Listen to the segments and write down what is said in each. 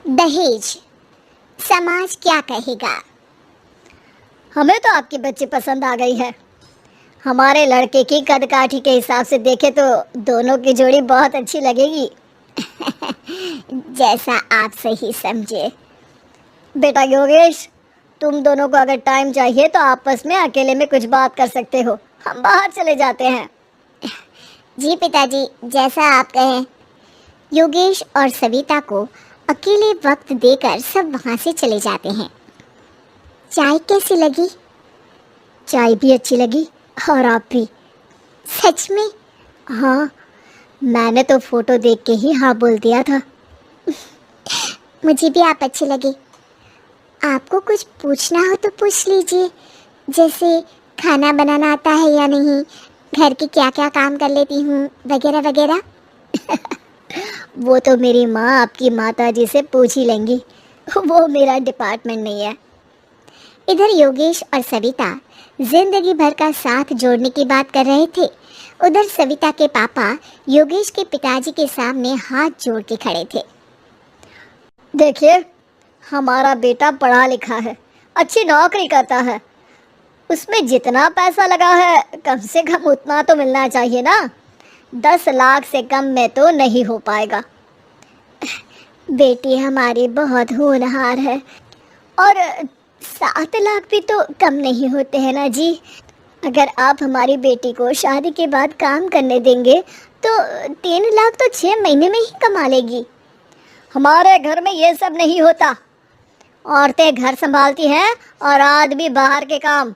दहेज, समाज क्या कहेगा। हमें तो आपकी बच्ची पसंद आ गई है। हमारे लड़के की कद काठी के हिसाब से देखे तो दोनों की जोड़ी बहुत अच्छी लगेगी। जैसा आप सही समझे। बेटा योगेश, तुम दोनों को अगर टाइम चाहिए तो आपस में अकेले में कुछ बात कर सकते हो, हम बाहर चले जाते हैं। जी पिताजी, जैसा आप कहें। योगेश और सविता को अकेले वक्त देकर सब वहां से चले जाते हैं। चाय कैसी लगी? चाय भी अच्छी लगी और आप भी। सच में? हाँ, मैंने तो फोटो देख के ही हाँ बोल दिया था। मुझे भी आप अच्छे लगे। आपको कुछ पूछना हो तो पूछ लीजिए, जैसे खाना बनाना आता है या नहीं, घर के क्या क्या काम कर लेती हूँ, वगैरह वगैरह। वो तो मेरी माँ आपकी माता जी से पूछ ही लेंगी, वो मेरा डिपार्टमेंट नहीं है। इधर योगेश और सविता जिंदगी भर का साथ जोड़ने की बात कर रहे थे। उधर सविता के पापा योगेश के पिताजी के सामने हाथ जोड़ के खड़े थे। देखिए, हमारा बेटा पढ़ा लिखा है, अच्छी नौकरी करता है। उसमें जितना पैसा लगा है कम से कम उतना तो मिलना चाहिए ना। 10 लाख से कम में तो नहीं हो पाएगा। बेटी हमारी बहुत होनहार है। और 7 लाख भी तो कम नहीं होते हैं ना जी। अगर आप हमारी बेटी को शादी के बाद काम करने देंगे तो 3 लाख तो 6 महीने में ही कमा लेगी। हमारे घर में ये सब नहीं होता। औरतें घर संभालती हैं और आदमी बाहर के काम।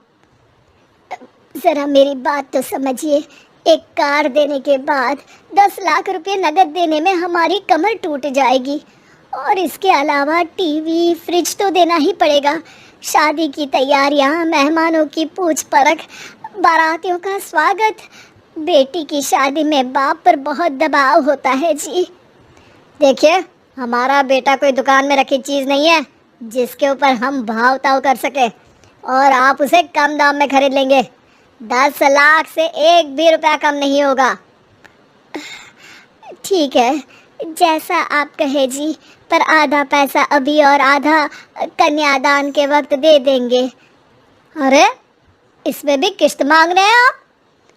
जरा मेरी बात तो समझिए। एक कार देने के बाद 10 लाख रुपए नगद देने में हमारी कमर टूट जाएगी, और इसके अलावा टीवी फ्रिज तो देना ही पड़ेगा। शादी की तैयारियां, मेहमानों की पूछ परख, बारातियों का स्वागत। बेटी की शादी में बाप पर बहुत दबाव होता है जी। देखिए, हमारा बेटा कोई दुकान में रखी चीज़ नहीं है जिसके ऊपर हम भाव ताव कर सके और आप उसे कम दाम में खरीद लेंगे। 10 लाख से एक भी रुपया कम नहीं होगा। ठीक है, जैसा आप कहे जी, पर आधा पैसा अभी और आधा कन्यादान के वक्त दे देंगे। अरे, इसमें भी किश्त मांग रहे हैं आप?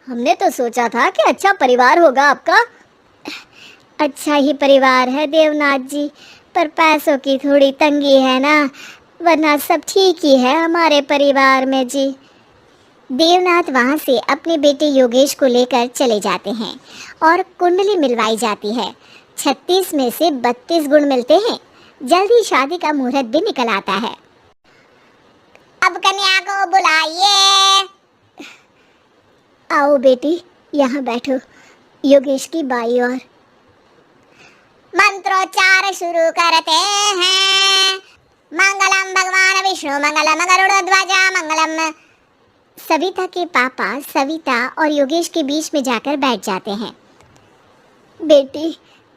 हमने तो सोचा था कि अच्छा परिवार होगा आपका। अच्छा ही परिवार है देवनाथ जी, पर पैसों की थोड़ी तंगी है ना, वरना सब ठीक ही है हमारे परिवार में जी। देवनाथ वहाँ से अपने बेटे योगेश को लेकर चले जाते हैं और कुंडली मिलवाई जाती है। 36 में से 32 गुण मिलते हैं। जल्दी शादी का मुहूर्त भी निकल आता है। अब कन्या को बुलाइए। आओ बेटी, यहाँ बैठो, योगेश की बाई ओर। मंत्रोच्चार शुरू करते हैं। मंगलम भगवान विष्णु मंगलम गरुड़ध्वजा मंगलम। सविता के पापा सविता और योगेश के बीच में जाकर बैठ जाते हैं। बेटी,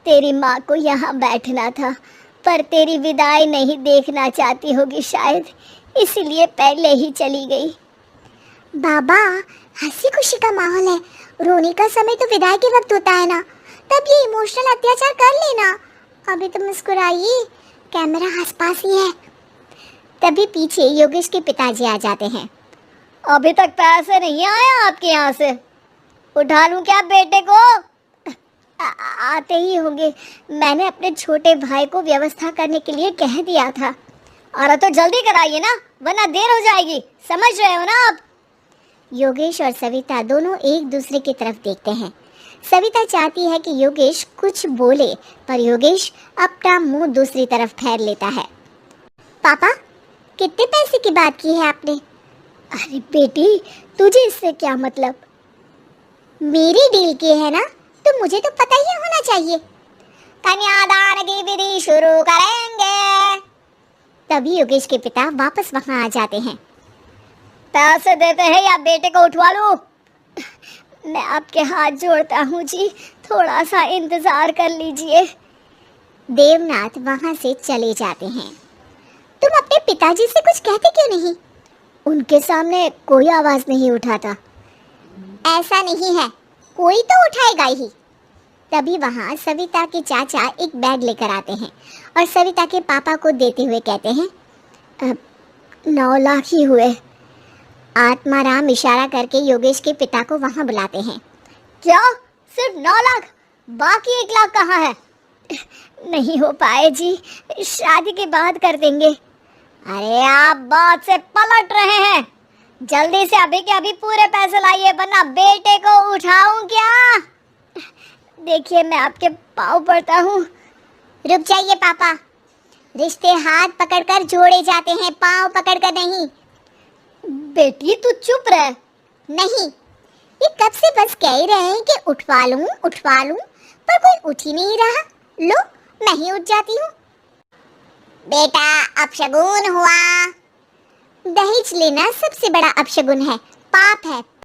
तेरी माँ को यहाँ बैठना था, पर तेरी विदाई नहीं देखना चाहती होगी शायद, इसलिए पहले ही चली गई। बाबा, हंसी खुशी का माहौल है, रोने का समय तो विदाई के वक्त होता है ना, तब ये इमोशनल अत्याचार कर लेना। अभी तो मुस्कुराइए, कैमरा आसपास ही है। तभी पीछे योगेश के पिताजी आ जाते हैं। अभी तक पैसे नहीं आए आपके यहाँ से? उठा लूँ क्या बेटे को? आते ही होंगे, मैंने अपने छोटे भाई को व्यवस्था करने के लिए कह दिया था। अरे तो जल्दी कराइए ना, वरना देर हो जाएगी, समझ रहे हो ना आप? योगेश और सविता दोनों एक दूसरे की तरफ देखते हैं। सविता चाहती है कि योगेश कुछ बोले, पर योगेश अपना मुंह दूसरी तरफ फेर लेता है। पापा, कितने पैसे की बात की है आपने? अरे बेटी, तुझे इससे क्या मतलब? मेरी डील की है ना, तो मुझे तो पता ही होना चाहिए। कन्यादान की विधि शुरू करेंगे। तभी योगेश के पिता वापस वहां आ जाते हैं। पैसे देते हैं या बेटे को उठवा लूं? मैं आपके हाथ जोड़ता हूँ जी, थोड़ा सा इंतजार कर लीजिए। देवनाथ वहां से चले जाते हैं। तुम अपने पिताजी से कुछ कहते क्यों नहीं? उनके सामने कोई आवाज नहीं उठाता। ऐसा नहीं है, कोई तो उठाएगा ही। तभी वहाँ सविता के चाचा एक बैग लेकर आते हैं और सविता के पापा को देते हुए कहते हैं, 9 लाख ही हुए। आत्माराम इशारा करके योगेश के पिता को वहाँ बुलाते हैं। क्या सिर्फ 9 लाख? बाकी 1 लाख कहाँ है? नहीं हो पाए जी, शादी के बाद कर देंगे। अरे आप बात से पलट रहे हैं, जल्दी से अभी के अभी पूरे पैसे लाइए वरना बेटे को उठाऊं क्या? देखिए मैं आपके पाँव पड़ता हूँ। रुक जाइए पापा, रिश्ते हाथ पकड़कर जोड़े जाते हैं, पाँव पकड़कर नहीं। बेटी तू चुप रह। नहीं, ये कब से बस कह ही रहे हैं कि उठवा लूं, पर कोई उठ ही नहीं रहा। लो मैं ही उठ जाती हूँ। बेटा अपशगुन हुआ। दहेज लेना सबसे बड़ा अपशगुन है, पाप है।